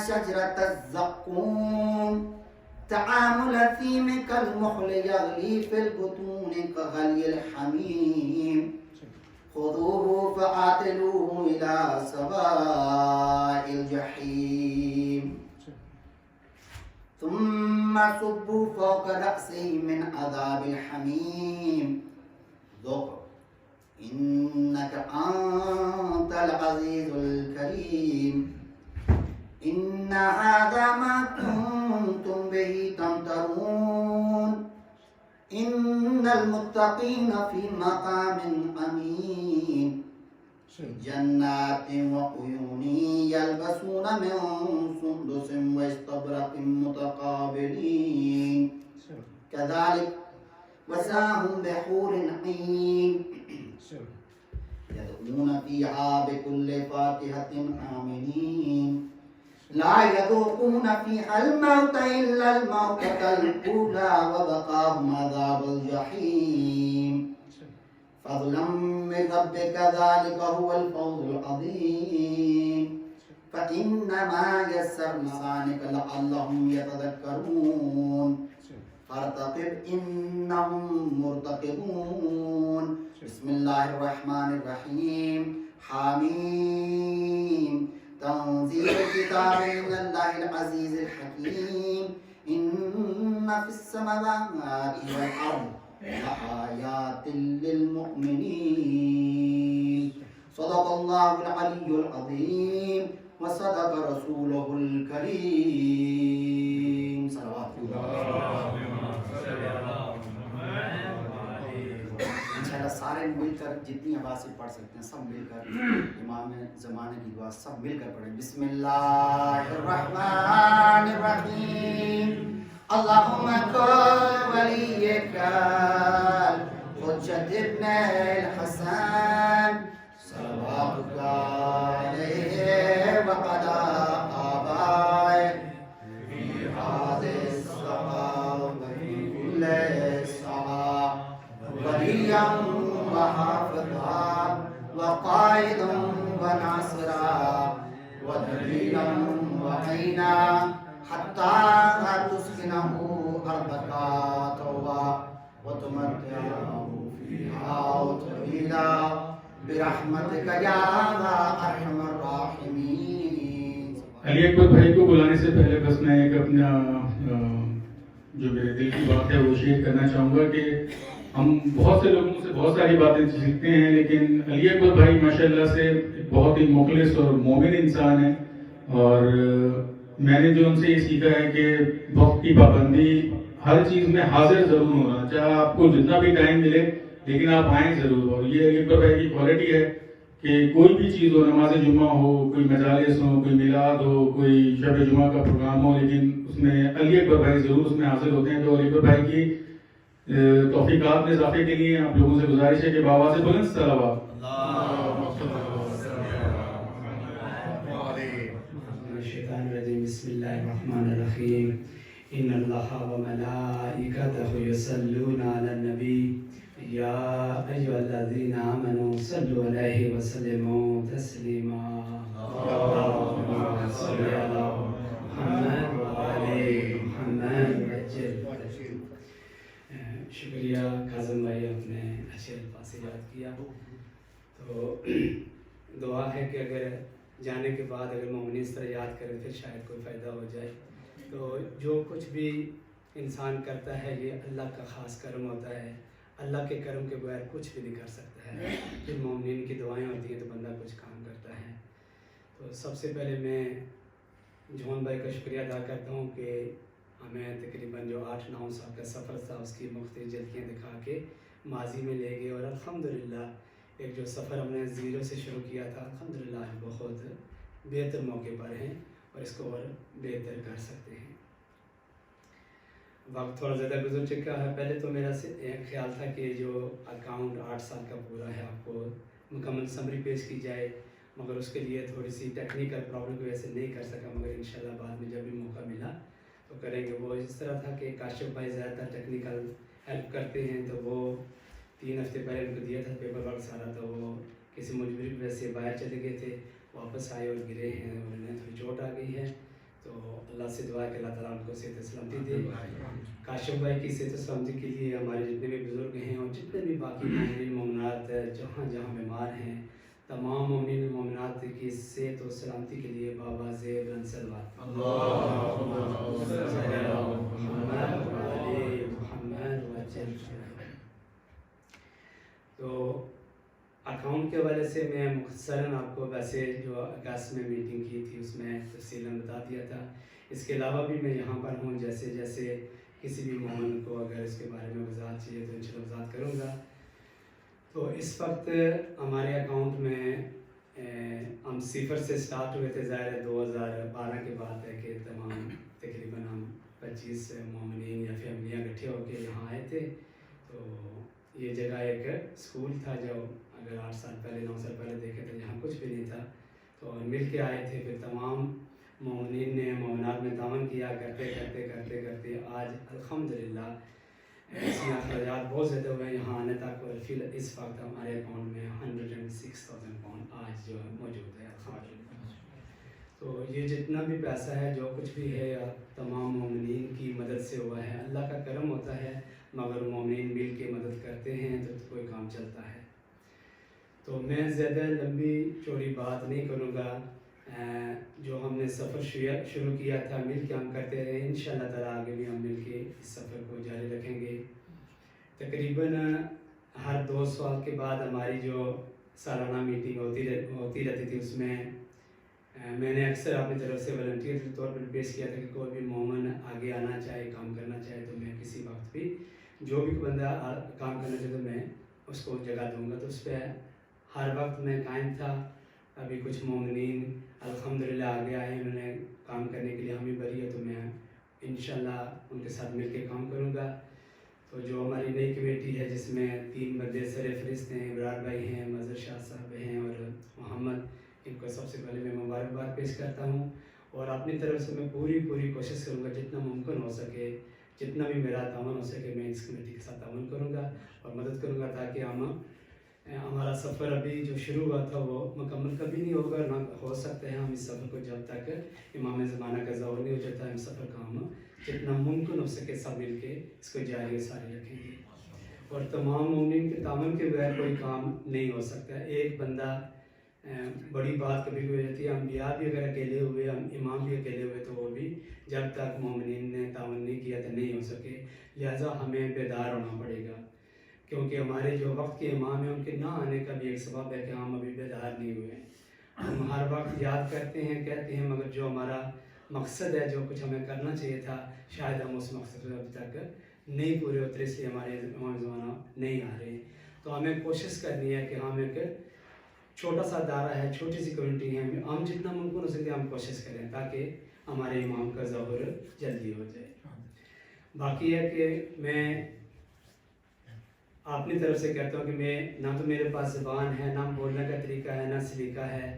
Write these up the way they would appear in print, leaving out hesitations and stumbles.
شجرة الزقوم طعام الأثيم كالمحل يغلي في البطون كغلي الحميم خذوه فاعتلوه إلى سواء الجحيم ثم صبوا فوق رأسه من عذاب الحميم ذق إنك أنت العزيز الكريم إن هذا ما كنتم به تمترون إن المتقين في مقام أمين جنات وعيون يلبسون من سندس واستبرق متقابلين كذلك وساهم بحور عين يدعون فيها بكل فاكهة آمنين لا يذوقون فيها الموت إلا الموتة الأولى وبقاهم عذاب الجحيم فضلا من ربك ذلك هو الفوز العظيم فإنما يسرنا لسانك لعلهم يتذكرون فارتقب إنهم مرتقبون بسم الله الرحمن الرحيم حميم تنزيل الكتاب من الله العزيز الحكيم إن في السماوات والأرض لآيات للمؤمنين صدق الله العلي العظيم وصدق رسوله الكريم صلوات الله انشاءاللہ سارے مل کر جتنی آواز سے پڑھ سکتے ہیں سب مل کر امام زمانے کی دعا سب مل کر پڑھیں بسم اللہ الرحمن الرحیم اللہم کن ولیک حجت ابن الحسن صلواتک علیہ وعلی آبائہ فی هذه السماء وفی كل سماء وليا وحافظا وقائدا وناصرا ودليلا وعينا حتى تسكنه أرضك طوعا وتمتعه فيها طويلا برحمتك يا أرحم الراحمين. علی اکبر بھائی کو بلانے سے پہلے بس میں ایک اپنا جو میرے دل کی بات ہے وہ شیئر کرنا چاہوں گا کہ ہم بہت سے لوگوں سے بہت ساری باتیں سیکھتے ہیں لیکن علی اکبر بھائی ماشاءاللہ سے بہت ہی مخلص اور مومن انسان ہیں اور میں نے جو ان سے یہ سیکھا ہے کہ وقت کی پابندی ہر چیز میں حاضر ضرور ہونا چاہے آپ کو جتنا بھی ٹائم ملے لیکن آپ آئیں ضرور اور یہ علی اکبر بھائی کی کوالٹی ہے کہ کوئی بھی چیز ہو نماز جمعہ ہو کوئی مجالس ہو کوئی میلاد ہو کوئی شب جمعہ کا پروگرام ہو لیکن اس میں علی اکبر بھائی ضرور اس میں حاضر ہوتے ہیں تو علی اکبر بھائی کی توفیقات میں اضافے کے لیے آپ لوگوں سے گزارش ہے کہ بابا سے بلند صلوات بسم اللہ الرحمن الرحیم ان اللہ وملائکتہ یصلون علی النبی یا ایھا الذین آمنوا صلوا علیہ وسلموا تسلیما اللہم صل علی محمد وآل محمد وعجل. شکریہ کاظم بھائی آپ نے اچھے الفاظ سے یاد کیا تو دعا ہے کہ اگر جانے کے بعد اگر مومنین اس طرح یاد کریں پھر شاید کوئی فائدہ ہو جائے. تو جو کچھ بھی انسان کرتا ہے یہ اللہ کا خاص کرم ہوتا ہے. اللہ کے کرم کے بغیر کچھ بھی نہیں کر سکتا ہے. پھر مومنین کی دعائیں ہوتی ہیں تو بندہ کچھ کام کرتا ہے. تو سب سے پہلے میں جون بھائی کا شکریہ ادا کرتا ہوں کہ ہمیں تقریباً جو 8-9 سال کا سفر تھا اس کی مختلف جھلکیاں دکھا کے ماضی میں لے گئے اور الحمدللہ ایک جو سفر ہم نے زیرو سے شروع کیا تھا الحمدللہ بہت بہتر موقع پر ہیں اور اس کو اور بہتر کر سکتے ہیں. وقت تھوڑا زیادہ گزر چکا ہے. پہلے تو میرا خیال تھا کہ جو اکاؤنٹ 8 سال کا پورا ہے آپ کو مکمل سمری پیش کی جائے مگر اس کے لیے تھوڑی سی ٹیکنیکل پرابلم کی وجہ سے نہیں کر سکا مگر انشاءاللہ بعد میں جب بھی موقع ملا تو کریں گے. وہ اس طرح تھا کہ کاشف بھائی زیادہ تر ٹیکنیکل ہیلپ کرتے ہیں تو وہ 3 ہفتے پہلے ان کو دیا تھا پیپر ورک سارا تو وہ کسی مجبوری کی وجہ سے باہر چلے گئے تھے واپس آئے اور گرے ہیں اور انہیں تھوڑی چوٹ آ گئی ہے तो अल्लाह से दुआ है कि अल्लाह ताला उनको सेहत सलामती दे। काशिफ भाई की सेहत सलामती के लिए हमारे जितने भी बुज़ुर्ग हैं और जितने भी बाकी मोमिन मोमिनात जहाँ जहाँ बीमार हैं, तमाम मोमिन मोमिनात की सेहत और सलामती के लिए बाबा से बुलंद सलवात। तो अकाउंट के हवाले से मैं मुख्तसरन आपको वैसे जो अगस्त में मीटिंग की थी उसमें तफसीलन बता दिया था। इसके अलावा भी मैं यहाँ पर हूँ, जैसे जैसे किसी भी मोहन को अगर इसके बारे में वजाहत चाहिए तो इंशाल्लाह वजाहत करूँगा। तो इस वक्त हमारे अकाउंट में हम सिफर से स्टार्ट हुए थे। ज़ाहिर है 2012 की बात है कि तमाम तकरीबन हम 25 मोमिनीन या फैमिलियाँ इकट्ठे होकर यहाँ आए थे। तो ये जगह एक स्कूल था जो अगर 8 साल पहले 9 साल पहले देखे तो यहाँ कुछ भी नहीं था। तो मिल के आए थे, फिर तमाम मोमिनीन ने मोमिनात में तावन किया, करते करते करते करते आज अल्हम्दुलिल्लाह ऐसी अखराजात बहुत ज़्यादा हुए यहाँ आने तक। और फिर इस वक्त हमारे अकाउंट में 106,000 पाउंड आज जो है मौजूद है अल्हम्दुलिल्लाह। तो ये जितना भी पैसा है जो कुछ भी है तमाम मोमिनीन की मदद से हुआ है। अल्लाह का करम होता है, मगर मोमिन मिल के मदद करते हैं तो कोई काम चलता है। तो मैं ज़्यादा लंबी चौड़ी बात नहीं करूँगा। जो हमने सफ़र शुरू किया था मिल के हम करते रहे, इंशाअल्लाह ताला आगे भी हम मिल के इस सफ़र को जारी रखेंगे। तकरीबन हर 2 साल के बाद हमारी जो सालाना मीटिंग होती रहती थी, उसमें मैंने अक्सर अपनी तरफ से वॉलंटियर के तौर पर पेश किया था कि कोई भी मोमिन आगे आना चाहे, काम करना चाहे तो मैं किसी वक्त भी जो भी बंदा काम करना चाहे तो मैं उसको जगह दूंगा। तो उस पर हर वक्त मैं कायम था। अभी कुछ मोमिनीन अल्हम्दुलिल्लाह आगे आए, उन्होंने काम करने के लिए हमें बरी है, तो मैं इंशाल्लाह उनके साथ मिल के काम करूँगा। तो जो हमारी नई कमेटी है जिसमें 3 बंदे सरफरिस्त हैं, इमरान भाई हैं, मज़हर शाह साहब हैं और मोहम्मद, इनको सबसे पहले मैं मुबारकबाद पेश करता हूँ। और अपनी तरफ से मैं पूरी कोशिश करूँगा जितना मुमकिन हो सके, जितना भी मेरा तावन हो सके मैं इस कमेटी के साथ तावन करूँगा और मदद करूँगा, ताकि हमारा सफ़र अभी जो शुरू हुआ था वो मुकम्मल कभी नहीं होगा, ना हो सकता है हम इस सफ़र को जब तक इमाम ज़माना का ज़ौर नहीं हो जाता, हम सफ़र का हम जितना मुमकिन हो सके सब मिल के इसको जारी सारी रखेंगे। और तमाम मोमिन के तावन के बगैर कोई काम नहीं हो सकता। एक बंदा बड़ी बात कभी हो जाती है, अम्बिया भी अगर अकेले हुए, हम इमाम भी अकेले हुए, तो वो भी जब तक मोमिनीन ने तावन नहीं किया तो नहीं हो सके। लिहाजा हमें बेदार होना पड़ेगा, क्योंकि हमारे जो वक्त के इमाम हैं उनके ना आने का भी एक सबब है कि हम अभी बेदार नहीं हुए। हम हर वक्त याद करते हैं, कहते हैं, मगर जो हमारा मकसद है, जो कुछ हमें करना चाहिए था, शायद हम उस मकसद को अभी तक नहीं पूरे उतरे, इसलिए हमारे इमाम ज़माना नहीं आ रहे। तो हमें कोशिश करनी है कि हम एक छोटा सा दायरा है, छोटी सी कम्युनिटी है, हम जितना मुमकिन हो सके हम कोशिश करें ताकि हमारे इमाम का ज़हूर जल्दी हो जाए। बाकी है कि मैं अपनी तरफ से कहता हूँ कि मैं ना तो मेरे पास ज़बान है, ना बोलने का तरीका है, ना सलीका है।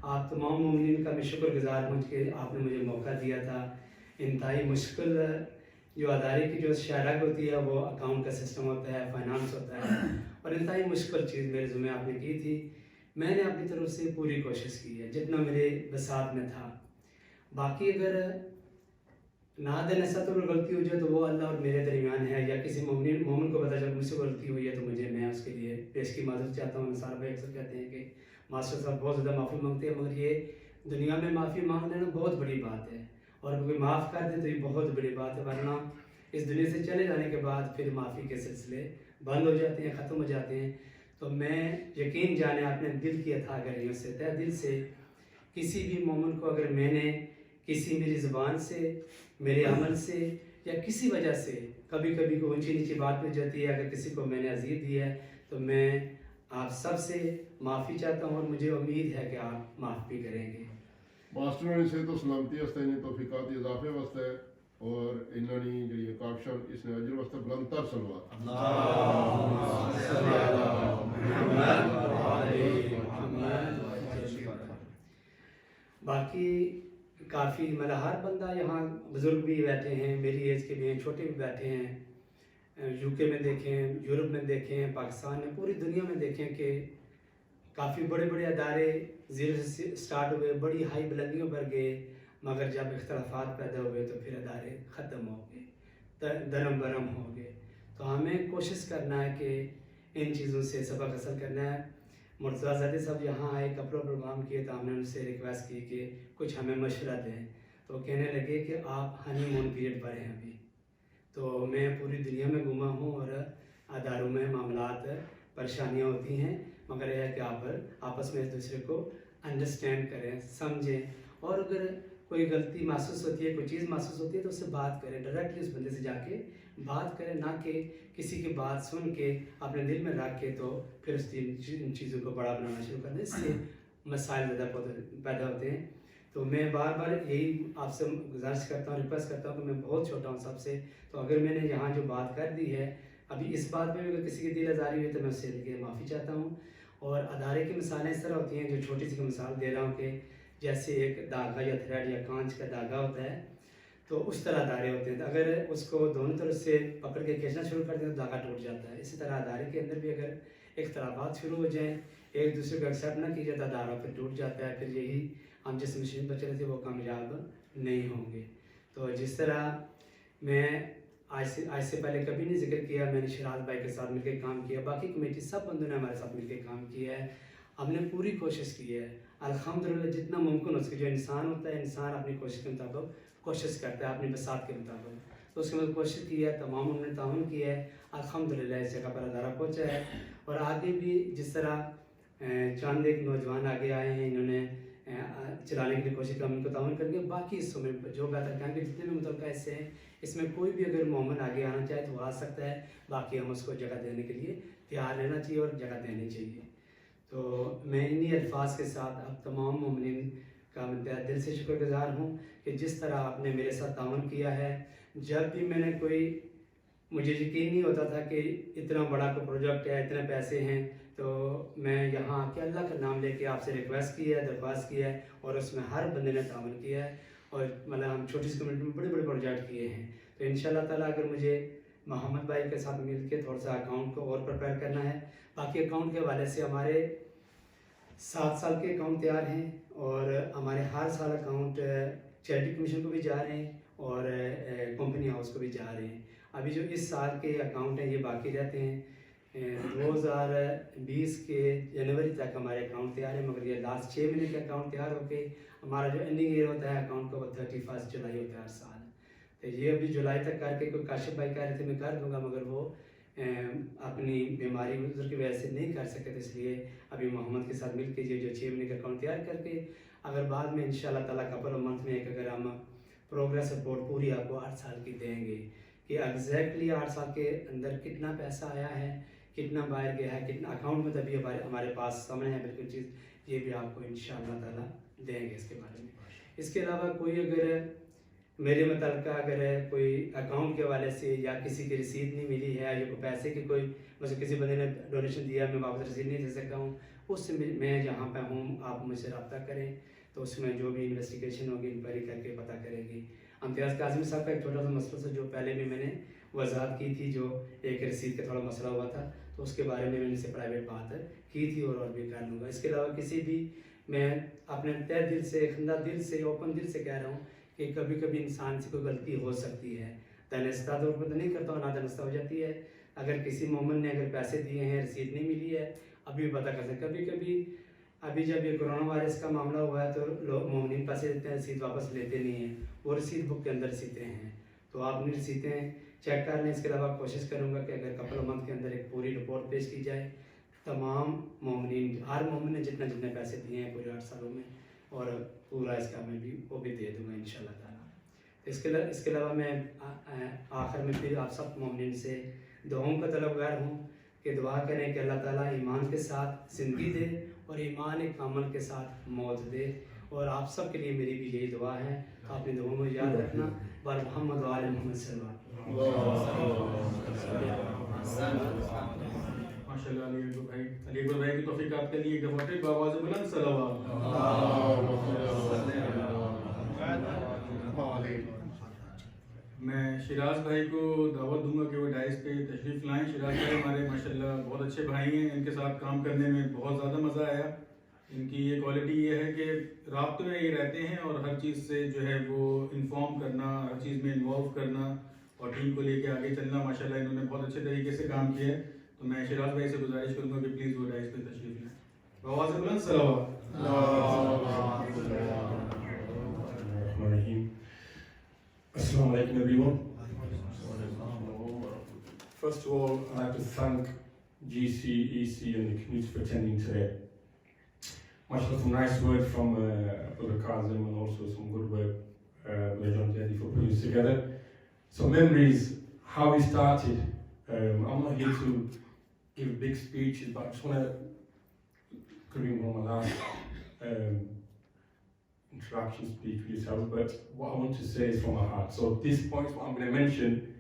आप तमाम मोमिनीन का मैं शुक्रगुज़ार हूँ कि आपने मुझे मौका दिया था। इंतहाई मुश्किल जो अदारे की जो शरह होती है वो अकाउंट का सिस्टम होता है, फाइनेंस होता है, और इंतहाई मुश्किल चीज़ मेरे ज़िम्मे आपने की थी। मैंने अपनी तरफ से पूरी कोशिश की है जितना मेरे बसात में था। बाकी अगर ना देने से तो गलती हो जाए तो वो अल्लाह और मेरे दरमियान है, या किसी मोमिन को पता चल मुझसे गलती हुई है तो मुझे, मैं उसके लिए पेश की माजरत चाहता हूँ। सारा भाई अक्सर कहते हैं कि मास्टर साहब बहुत ज़्यादा माफ़ी मांगते हैं, मगर ये दुनिया में माफ़ी मांग लेना बहुत बड़ी बात है, और कोई माफ़ कर दे तो ये बहुत बड़ी बात है, वरना इस दुनिया से चले जाने के बाद फिर माफ़ी के सिलसिले बंद हो जाते हैं, ख़त्म हो जाते हैं। तो मैं यकीन जाने अपने दिल की अथा गहराइयों से, तहे दिल से, किसी भी मोमिन को अगर मैंने किसी मेरी ज़ुबान से, मेरे अमल से या किसी वजह से कभी कभी को ऊंची नीची बात मिल जाती है, अगर किसी को मैंने अज़ियत दी है तो मैं आप सब से माफ़ी चाहता हूँ, और मुझे उम्मीद है कि आप माफ़ भी करेंगे। मास्टर से तो सलामती वास्ते ने तौफीकात इजाफे वास्ते और इन्होंने जी काबशान इसने अजर वास्ते बुलंदतर सलवात। बाकी काफ़ी मतलब हर बंदा यहाँ, बुज़ुर्ग भी बैठे हैं, मेरी एज के भी हैं, छोटे भी बैठे हैं, यूके में देखें, यूरोप में देखें, पाकिस्तान में, पूरी दुनिया में देखें कि काफ़ी बड़े बड़े अदारे ज़ीरो से स्टार्ट हुए, बड़ी हाई बुलंदियों पर गए। मगर जब इख्तलाफात पैदा हुए तो फिर अदारे ख़त्म हो गए, दरम बरम हो गए। तो हमें कोशिश करना है कि इन चीज़ों से सबक हासिल करना है। मुर्तज़ा साहब यहाँ आए, कपड़ा प्रोग्राम किए तो हमने उनसे रिक्वेस्ट की कि कुछ हमें मशवरा दें। तो कहने लगे कि आप हनीमून पीरियड पर हैं अभी। तो मैं पूरी दुनिया में घूमा हूँ और अदारों में मामलात परेशानियाँ होती हैं, मगर यह है कि आप आपस में एक दूसरे को अंडरस्टैंड करें, समझें, और अगर कोई गलती महसूस होती है, कोई चीज़ महसूस होती है तो उससे बात करें, डायरेक्टली उस बंदे से जाके बात करें, ना कि किसी की बात सुन के अपने दिल में रख के तो फिर उस इन चीज़ों को बड़ा बनाना शुरू कर दें। इससे मसाइल ज़्यादा पैदा होते हैं। तो मैं बार बार यही आपसे गुजारिश करता हूँ, रिक्वेस्ट करता हूँ कि मैं बहुत छोटा हूँ सबसे, तो अगर मैंने यहाँ जो बात कर दी है अभी इस बात में अगर किसी की दिल आज़ारी हुई तो मैं उससे लिए माफ़ी चाहता हूँ। और अदारे की मिसालें इस तरह होती हैं, जो छोटी सी मिसाल दे रहा हूँ कि जैसे एक धागा या थ्रेड या कांच का धागा होता है, तो उस तरह अदारे होते हैं। तो अगर उसको दोनों तरफ से पकड़ के खींचना शुरू कर दें तो धागा टूट जाता है। इसी तरह अदारे के अंदर भी अगर इख्तलाफात शुरू हो जाएँ, एक दूसरे को एक्सेप्ट ना किया जाता, अदारा फिर टूट जाता है। फिर यही हम जिस मिशन पर चले थे वो कामयाब नहीं होंगे। तो जिस तरह मैं आज से पहले कभी नहीं जिक्र किया, मैंने शिराज भाई के साथ मिलकर काम किया, बाकी कमेटी सब बंदों ने हमारे साथ मिलकर काम किया है। हमने पूरी कोशिश की है अल्हम्दुलिल्लाह, जितना मुमकिन हो सके। जो इंसान होता है, इंसान अपनी कोशिश के मुताबिक कोशिश करता है, अपनी बसात के मुताबिक, तो उसके बाद कोशिश की है, तमाम उन्होंने ताउन किया है। अल्हम्दुलिल्लाह इस जगह पर अदारा पहुँचा है। और आगे भी जिस तरह चंद एक नौजवान आगे आए हैं, इन्होंने चलाने के लिए कोशिश की, हम इनको ताउन करेंगे। बाकी हिस्सों में जो बेहतर कहेंगे, जितने भी मुतल्लिक़ हिस्से हैं, इसमें कोई भी अगर मोमिन आगे आना चाहे तो आ सकता है। बाकी हम उसको जगह देने के लिए तैयार रहना चाहिए और जगह देनी चाहिए। तो मैं इन्हीं अल्फाज के साथ अब तमाम मोमिन का मैं दिल से शुक्रगुजार हूँ कि जिस तरह आपने मेरे साथ ताउन किया है। जब भी मैंने मुझे यकीन नहीं होता था कि इतना बड़ा कोई प्रोजेक्ट है, इतने पैसे हैं, तो मैं यहाँ आके अल्लाह का नाम लेके आपसे रिक्वेस्ट की है, दरख्वास्त की है, और उसमें हर बंदे ने ताउन किया है। और मतलब हम छोटी सी कम्युनिटी में बड़े बड़े प्रोजेक्ट किए हैं। तो इंशाल्लाह ताला अगर मुझे मोहम्मद भाई के साथ मिल के थोड़ा सा अकाउंट को और प्रिपेयर करना है, बाकी अकाउंट के हवाले से हमारे 7 साल के अकाउंट तैयार हैं, और हमारे हर साल अकाउंट चैरिटी कमीशन को भी जा रहे हैं और कंपनी हाउस को भी जा रहे हैं। अभी जो इस साल के अकाउंट हैं ये बाकी रहते हैं। 2020 के जनवरी तक हमारे अकाउंट तैयार है, मगर ये लास्ट 6 महीने के अकाउंट तैयार होके हमारा जो एंडिंग ईयर होता है अकाउंट का, वो 31 जुलाई होता है हर साल। तो ये अभी जुलाई तक करके, कोई काशिफ भाई कह रहे थे मैं कर दूंगा, मगर वो अपनी बीमारी की वजह से नहीं कर सके, तो इसलिए अभी मोहम्मद के साथ मिल के ये जो 6 महीने का अकाउंट तैयार करके, अगर बाद में इंशाल्लाह ताला कपल मंथ में एक अगर हम प्रोग्रेस रिपोर्ट पूरी आपको 8 साल की देंगे कि एग्जैक्टली 8 साल के अंदर कितना पैसा आया है, कितना बाहर गया है, कितना अकाउंट में तभी हमारे पास सामने है बिल्कुल चीज़, ये भी आपको इंशाअल्लाह ताला देंगे इसके बारे में। इसके अलावा कोई अगर मेरे मुताल्लिक़ अगर कोई अकाउंट के हवाले से या किसी की रसीद नहीं मिली है, या कोई पैसे की कोई मतलब किसी बंदे ने डोनेशन दिया, मैं वापस रसीद नहीं दे सकता हूँ, उससे मैं जहाँ पे हूँ आप मुझसे रब्ता करें, तो उसमें जो भी इन्वेस्टिगेशन होगी, इंक्वायरी करके पता करेगी। इम्तियाज़ काज़मी साहब का एक छोटा सा मसला था जो पहले भी मैंने वजाहत की थी, जो एक रसीद का थोड़ा मसला हुआ था, तो उसके बारे में मैंने इससे प्राइवेट बात की थी और भी कर लूँगा। इसके अलावा किसी भी, मैं अपने तय दिल से, खंदा दिल से, ओपन दिल से कह रहा हूँ कि कभी कभी इंसान से कोई गलती हो सकती है, दानिस्ता तौर पर तो नहीं करता हूँ, नादानिस्ता हो जाती है। अगर किसी मोमिन ने अगर पैसे दिए हैं, रसीद नहीं मिली है, अभी भी पता कर सकते। कभी कभी अभी जब ये कोरोना वायरस का मामला हुआ है तो लोग मोमिन पैसे देते हैं, रसीद वापस लेते नहीं हैं, वो रसीद बुक के अंदर रसीदें हैं, तो आप अपनी रसीदें चेक कर लें। इसके अलावा कोशिश करूँगा कि अगर कपल मंथ के अंदर एक पूरी रिपोर्ट पेश की जाए, तमाम मोमिन, हर मोमिन ने जितने जितने पैसे दिए हैं पूरे 8 सालों में, और पूरा इसका मैं भी वो भी दे दूँगा इंशाल्लाह ताला। इसके अलावा मैं आखिर में फिर आप सब मोमिन से दुआओं का तलबगार हूँ कि दुआ करें कि अल्लाह ताला ईमान के साथ ज़िंदगी दे और ईमान कामल के साथ मौत दे। और आप सब के लिए मेरी भी यही दुआ है, अपनी दुआओं में याद रखना। बर मोहम्मद व आले मोहम्मद माशाल्लाह। अली अकबर भाई की तौफीक आपके लिए गवाते बावाज़ बुलंद सलावत। मैं शिराज भाई को दावत दूंगा कि वो डाइस पे तशरीफ़ लाएं। शिराज भाई हमारे माशाल्लाह बहुत अच्छे भाई हैं, इनके साथ काम करने में बहुत ज़्यादा मज़ा आया। ان کی یہ کوالٹی یہ ہے کہ رابطے میں یہ رہتے ہیں اور ہر چیز سے جو ہے وہ انفارم کرنا، ہر چیز میں انوالو کرنا اور ٹیم کو لے کے آگے چلنا. ماشاءاللہ انہوں نے بہت اچھے طریقے سے کام کیا ہے. تو میں شیراز بھائی سے گزارش کروں گا کہ پلیز وہ ڈائز پہ تشریف لیں. آواز بلند صلوات. Assalamu alaikum everyone. First of all, I'd like to thank GC, EC and the community for attending today. Mashallah, some nice words from Brother Kazim and also some good work by John Zeddy for putting this together. So memories, how we started. I'm not here to give big speeches, but I just want to bring one of my last introduction speech for yourselves, but what I want to say is from my heart. So these points, what I'm going to mention,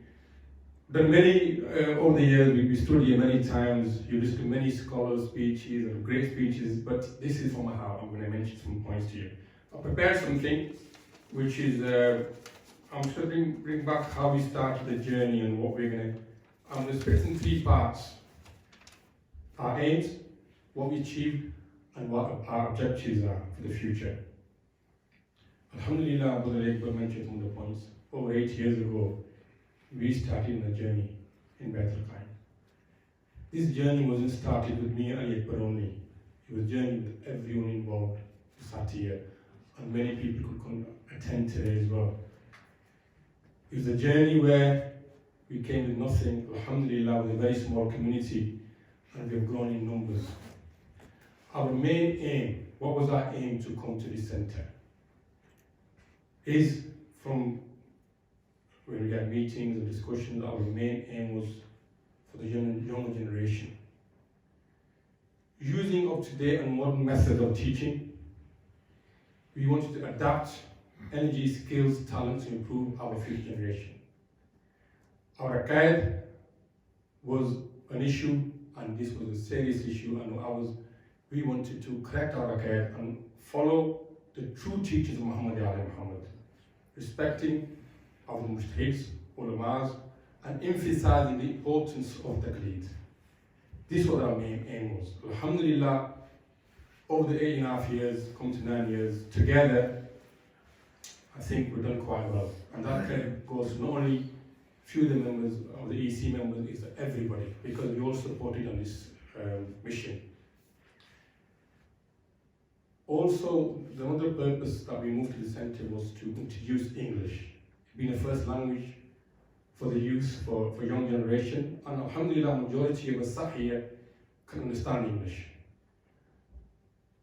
there are many, over the years, we study many times, you listen to many scholars' speeches and great speeches, but this is from my heart. I'm going to mention some points to you. I prepared something, which is, I'm just going to bring back how we started the journey and what we're going to, I'm going to split it in 3 parts. Our aims, what we achieved, and what our objectives are for the future. Alhamdulillah, Brother Ekbar mentioned some of the points. Over 8 years ago, we started a journey in Baitul Qaim. This journey wasn't started with me and Ali Ekbar only. It was a journey with everyone involved who sat here, and many people could come attend today as well. It was a journey where we came with nothing, alhamdulillah, with a very small community, and we have grown in numbers. Our main aim, what was our aim to come to this center? Is from when we had meetings and discussions, our main aim was for the younger generation. Using up-to-date and modern methods of teaching, we wanted to adapt energy, skills, talent to improve our future generation. Our aqaid was an issue, and this was a serious issue, and we wanted to correct our aqaid and follow the true teachings of Muhammad Ali Muhammad, respecting our mujtahids, ulamas, and emphasizing the importance of taqleed. This was our main aim was. Alhamdulillah, over the 8.5 years, come to 9 years, together, I think we've done quite well. And that credit goes to not only few of the members of the EC members, it's everybody, because we all supported on this mission. Also, the other purpose that we moved to the center was to introduce English, being the first language for the youth, for young generation, and alhamdulillah, majority of us sat here can understand English.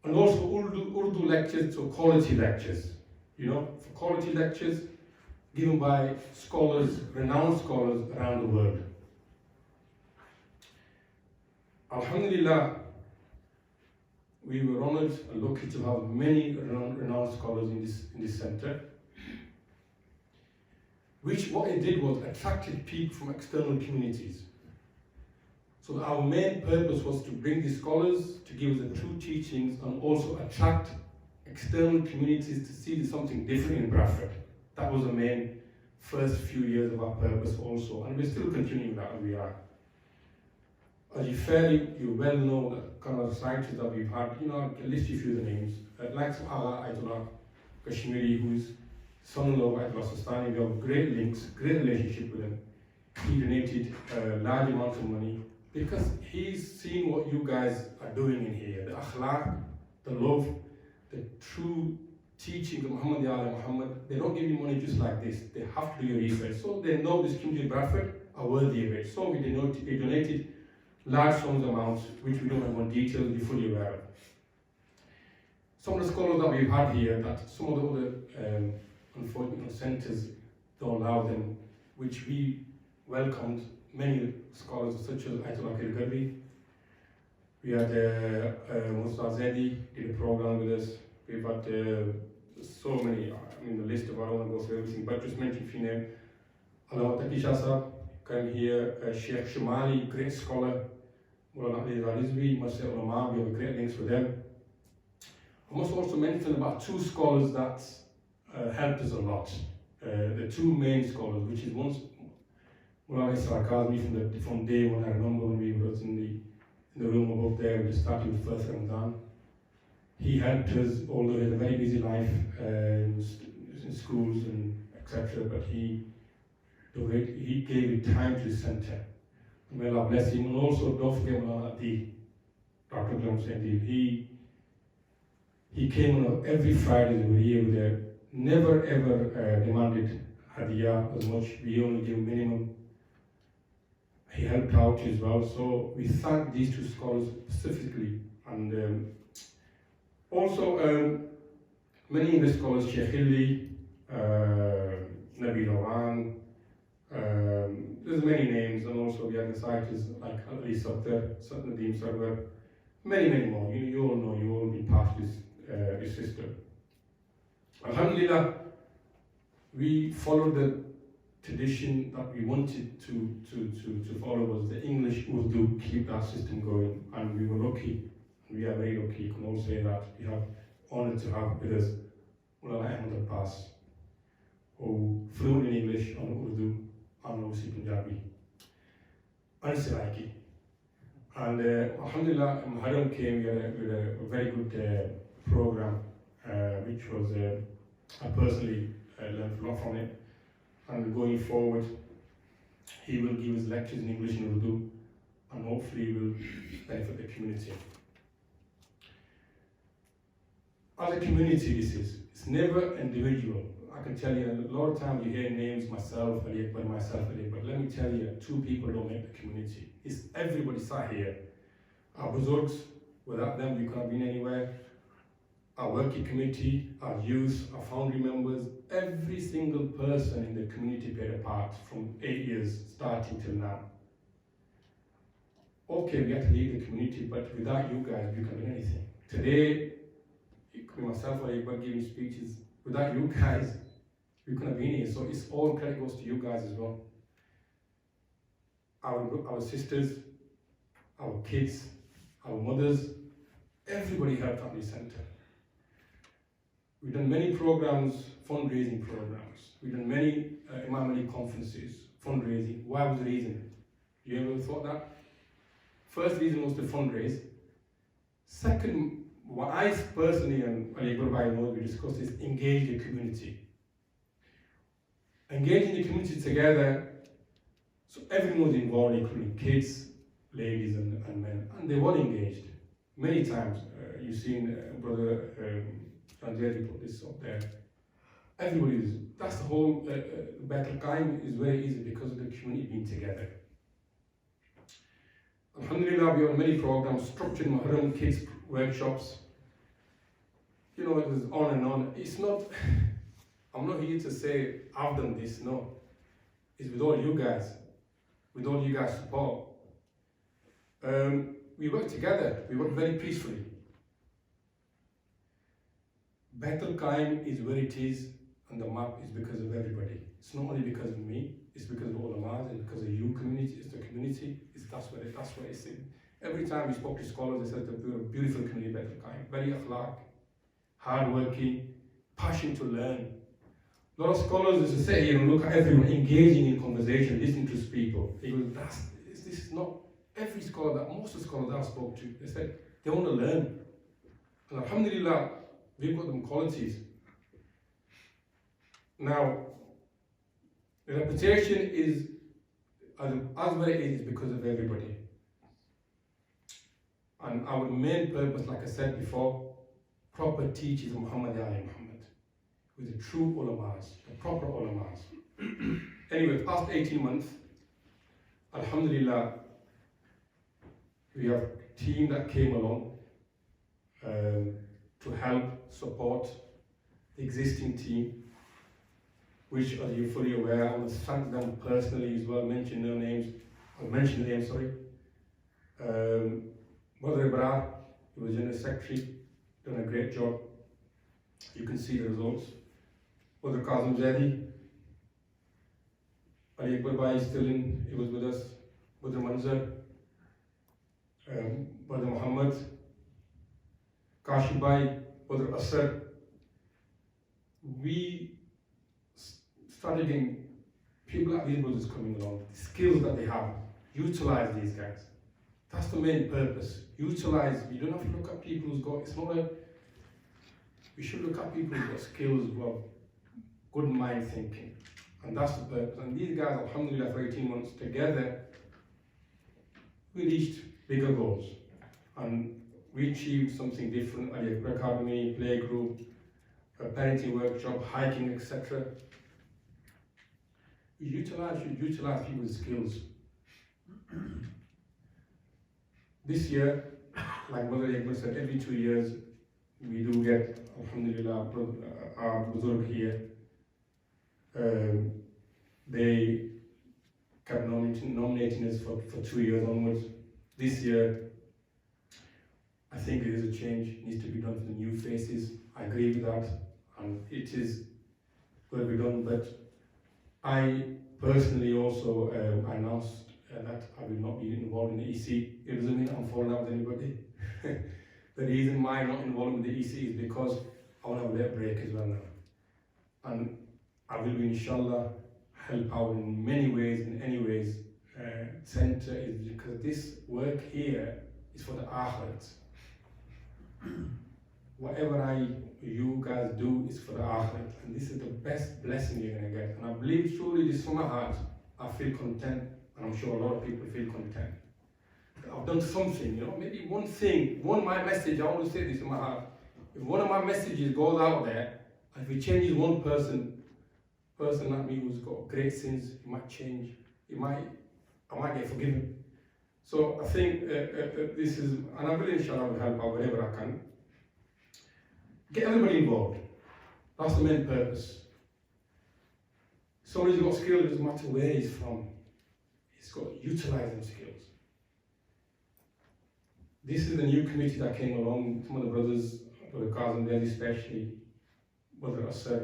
And also Urdu lectures, so quality lectures, for quality lectures given by scholars, renowned scholars around the world. Alhamdulillah, we were honored and lucky to have many renowned scholars in this center, which what it did was attracted people from external communities. So our main purpose was to bring these scholars to give us the true teachings and also attract external communities to see something different in Bradford. That was the main first few years of our purpose also, and we're still continuing that, we are. As you well know the kind of scientists that we've had, I'll list a few of the names. Like Ala Ayatollah Kashmiri, who's son-in-law of Ayatollah Sistani, we have great links, great relationship with him. He donated large amounts of money because he's seen what you guys are doing in here. The akhlaq, the love, the true teaching of Muhammad Ali Muhammad. They don't give you money just like this. They have to do your research. So they know this community in Bradford are worthy of it. So we donated large sums of amounts, which we don't have more details, you're fully aware of. Some of the scholars that we've had here, that some of the other unfortunate centres don't allow them, which we welcomed many scholars such as Ayatollah Kirgabi. We had Musa Zedi did a program with us. We've had so many, the list of, I don't want to go through everything, but just mention a few names. Alawat Taki Shah Sahab came here, Sheikh Shumali, great scholar, Mulana Ali Rizvi, Masjid Ulama, we have great links with them. I must also mention about 2 scholars that helped us a lot. The 2 main scholars, which is one, Mulana Isra Kazmi from day one. I remember when we were in the room above there, we just started with first Ramadan. He helped us, although he had a very busy life in schools and etc. But he gave it time to the centre. May Allah bless him. And also, don't forget Mulana Adil, Dr. Ghulam Hussain Adil. He came on every Friday of the year with a never ever demanded hadiyah as much. We only give minimum. He helped out as well. So we thank these two scholars specifically. And also many English scholars, Sheikh Hilli, Nabil Awan, there's many names, and also we have the scientists like Ali Sattar, Nadeem Sarwar, many more. You all know, you all been part of this system. Alhamdulillah, we followed the tradition that we wanted to follow, was the English Urdu, keep that system going, and we were lucky. We are very lucky. You can all say that. We have honored to have with us Mulana Ahmad Abbas, who fluent in English and Urdu and obviously Punjabi and Seraiki. And Alhamdulillah, Muharram came with a very good program, which was I personally learned a lot from it. And going forward, he will give his lectures in English and Urdu, and hopefully will benefit the community. As a community, it's never individual. I can tell you, a lot of times you hear names, myself, Ali Akbar, but let me tell you, two people don't make the community. It's everybody sat here. Our Buzurgs, without them we couldn't have been anywhere. Our working committee, our youth, our foundry members, every single person in the community played a part from 8 years starting till now. Okay, we had to leave the community, but without you guys, we can't do anything. Today, it could be myself or Iqbal giving speeches. Without you guys, we couldn't have been here. So it's all credit goes to you guys as well. Our sisters, our kids, our mothers, everybody helped out this centre. We've done many programs, fundraising programs. We've done many Imam Ali conferences, fundraising. Why was the reason? You ever thought that? First reason was to fundraise. Second, what I personally and Ali Akbar we discussed is engage the community. Engaging the community together, so everyone was involved, including kids, ladies and men, and they were engaged. Many times, you've seen Brother Ranjeri put this up there. Everybody is, that's the whole, Battle Qaim is very easy because of the community being together. Alhamdulillah, we have many programs, structured Muharram kids workshops. You know, it was on and on. It's not, I'm not here to say I've done this, no. It's with all you guys support. We work together, we work very peacefully. Battle Qaim is where it is on the map is because of everybody. It's not only because of me, it's because of ulamas, it's because of you community, it's the community, that's where it's in. Every time we spoke to scholars, they said that we were a beautiful community, Battle Qaim, very akhlaq, hard-working, passion to learn. A lot of scholars used to sit here and look at everyone engaging in conversation, listening to people. They go, this is not every scholar most of the scholars I spoke to, they said they want to learn. And alhamdulillah, we've got them qualities. Now, the reputation is as what it is because of everybody. And our main purpose, like I said before, proper teachers of Muhammad Ali Muhammad, with the true ulamas, the proper ulamas. Anyway, past 18 months, alhamdulillah, we have a team that came along to help support the existing team, which, as you're fully aware, I want to thank them personally as well, mention the names, Brother Ibrar, who was General Secretary, done a great job. You can see the results. Brother Kazim Zaidi, Ali Akbar Bhai is still in, he was with us. Brother Manzar, Brother Muhammad, Kashi Bhai, Brother Asar. We started getting people like these brothers coming along, the skills that they have, utilize these guys. That's the main purpose. Utilize, you don't have to look at people who's got, it's not a We should look at people who've got skills, who have good mind thinking. And that's the purpose. And these guys, alhamdulillah, for 18 months together, we reached bigger goals. And we achieved something different at the academy, play group, a parenting workshop, hiking, etc. We should utilize people's skills. This year, like Mother Ekman said, every 2 years we do get, alhamdulillah, our Buzurg here. They kept nominating us for 2 years onwards. This year, I think there is a change, it needs to be done for the new faces. I agree with that, and it is going to be done, but I personally also announced that I will not be involved in the EC. It doesn't mean I'm falling out with anybody. The reason why I'm not involved in the EC is because I want to have a little break as well now. And I will be, inshallah, help out in many ways, in any ways. Center is because this work here is for the akhirat. Whatever you guys do is for the akhirat, and this is the best blessing you're going to get. And I believe truly this from my heart, I feel content, and I'm sure a lot of people feel content. I've done something, maybe one thing, my message, I always say this in my heart, if one of my messages goes out there, and if it changes one person like me who's got great sins, it might change, I might get forgiven. So I think this is, and I will inshallah will help out wherever I can. Get everybody involved. That's the main purpose. Somebody's got skills, it doesn't matter where he's from. He's got to utilize them skills. This is the new committee that came along, some of the brothers, Brother Kazim there especially, Brother Asar,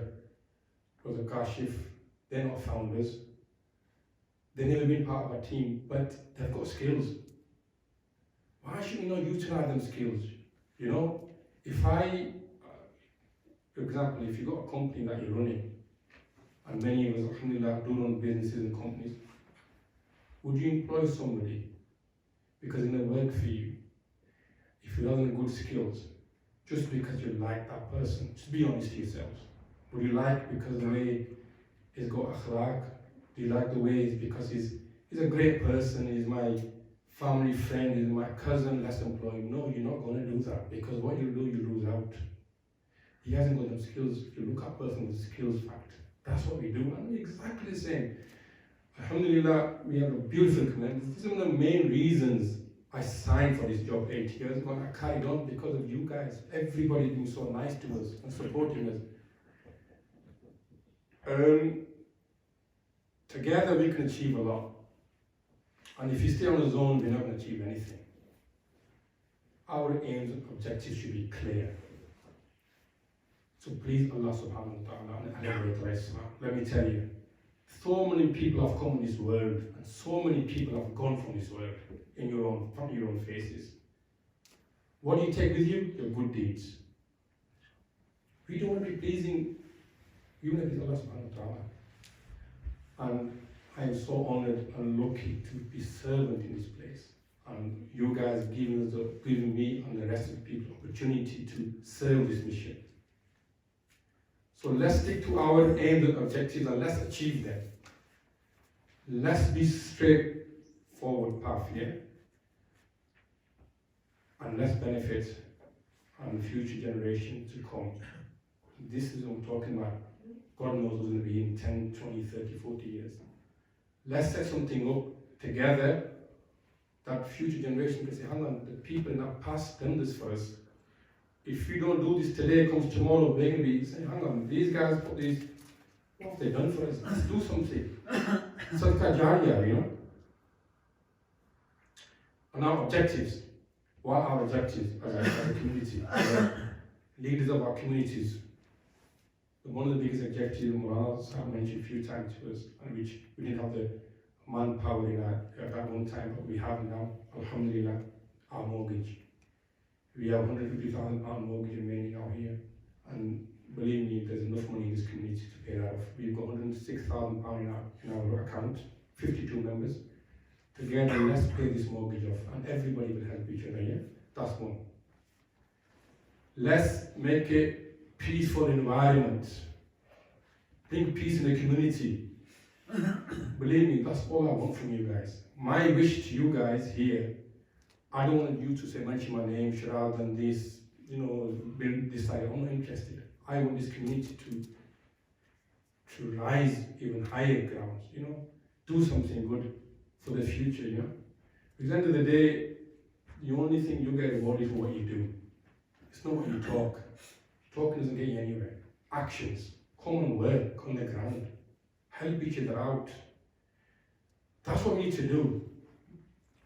Brother Kashif, they're not founders. They've never been part of our team, but they've got skills. Why should we not utilize them skills? If for example, if you've got a company that you're running, and many of us, alhamdulillah, do run businesses and companies, would you employ somebody because in the work for you, if you haven't good skills, just because you like that person? Just be honest to yourselves. Would you like because the way he's got akhlaq? Do you like the way he's because he's a great person, he's my family friend, he's my cousin, let's employ him? No, you're not going to do that, because what you do, you lose out. He hasn't got them skills. If you look at a person with skills fact, that's what we do, and we're exactly the same. Alhamdulillah, we have a beautiful community. This is one of the main reasons I signed for this job 8 years ago, and I carried on because of you guys. Everybody being so nice to us and supporting us. Together we can achieve a lot. And if you stay on the zone, we're not going to achieve anything. Our aims and objectives should be clear. So please, Allah subhanahu wa ta'ala, let me tell you, so many people have come in this world, and so many people have gone from this world from your own faces. What do you take with you? Your good deeds. We don't want to be pleasing, we want to please Allah subhanahu wa ta'ala. And I am so honored and lucky to be servant in this place. And you guys giving me and the rest of the people opportunity to serve this mission. So let's stick to our aims and objectives, and let's achieve them. Let's be straightforward path here. And let's benefit on the future generations to come. This is what I'm talking about. God knows what's going to be in 10, 20, 30, 40 years. Let's set something up together that future generation can say, hang on, the people in our past done this for us. If we don't do this today, comes tomorrow, we're going to be saying, hang on, these guys put these, what have they done for us? Let's do something. Sadaqah Jariyah, And our objectives. What are our objectives as a community? Leaders of our communities. One of the biggest objectives Morales have mentioned a few times to us, and which we didn't have the manpower in at that one time, but we have now, alhamdulillah, our mortgage. We have £150,000 mortgage remaining out here, and believe me, there's enough money in this community to pay that off. We've got £106,000 in our account, 52 members. Together, let's pay this mortgage off, and everybody will help each other, yeah? That's one. Let's make it peaceful environment, bring peace in the community. Believe me, that's all I want from you guys. My wish to you guys here, I don't want you to say, mention my name, Sharad, and this, build this side. I'm not interested. I want this community to rise even higher grounds, do something good for the future, At the end of the day, the only thing you get rewarded for what you do. It's not what you talk. Talking doesn't get you anywhere. Actions. Come and work on the ground. Help each other out. That's what we need to do.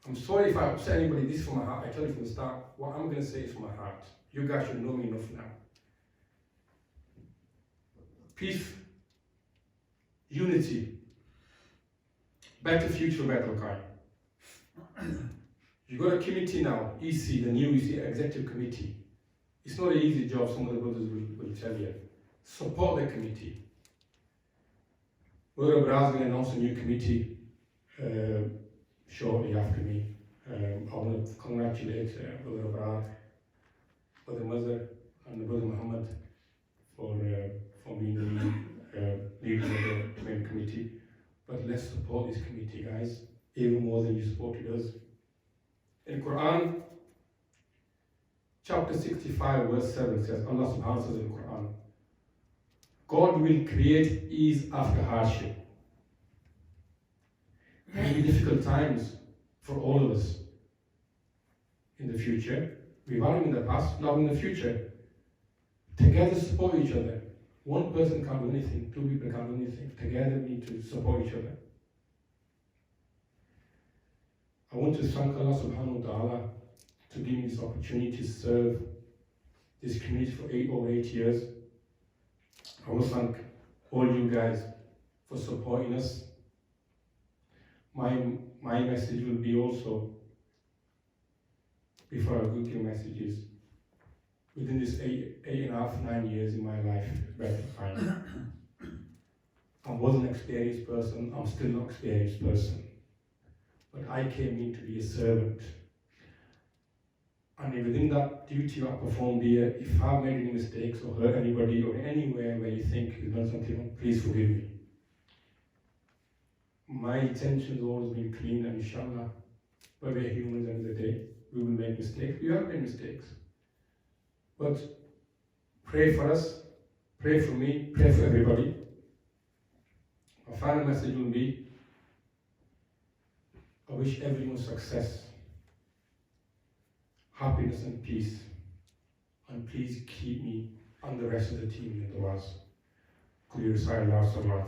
I'm sorry if I upset anybody. This is from my heart. I tell you from the start, what I'm going to say is from my heart. You guys should know me enough now. Peace, unity, better future for Bethlehem. You've got a committee now, EC, the new EC Executive Committee. It's not an easy job, some of the brothers will tell you. Support the committee. Brother Abraz will announce a new committee shortly after me. I want to congratulate Brother Abraz, Brother Mazhar, and Brother Muhammad for being the leaders of the main committee. But let's support this committee, guys, even more than you supported us. In Quran, chapter 65, verse 7 says, Allah subhanahu wa ta'ala says in the Quran, God will create ease after hardship. There will be difficult times for all of us in the future. We've had them in the past, now in the future. Together support each other. One person can't do anything, two people can't do anything. Together we need to support each other. I want to thank Allah subhanahu wa ta'ala to give me this opportunity to serve this community for 8 years. I want to thank all you guys for supporting us. My message will be also, before I give messages, within this 8.5, 9 years in my life, better time. I was an experienced person, I'm still an experienced person. But I came in to be a servant. And within that duty I performed here, if I've made any mistakes or hurt anybody or anywhere where you think you've done something wrong, please forgive me. My intention has always been clean, and inshallah, but we're humans at the end of the day. We will make mistakes. We have made mistakes. But pray for us, pray for me, pray for everybody. My final message will be, I wish everyone success, happiness and peace. And please keep me and the rest of the team in the du'as. Could you recite Allah Salat?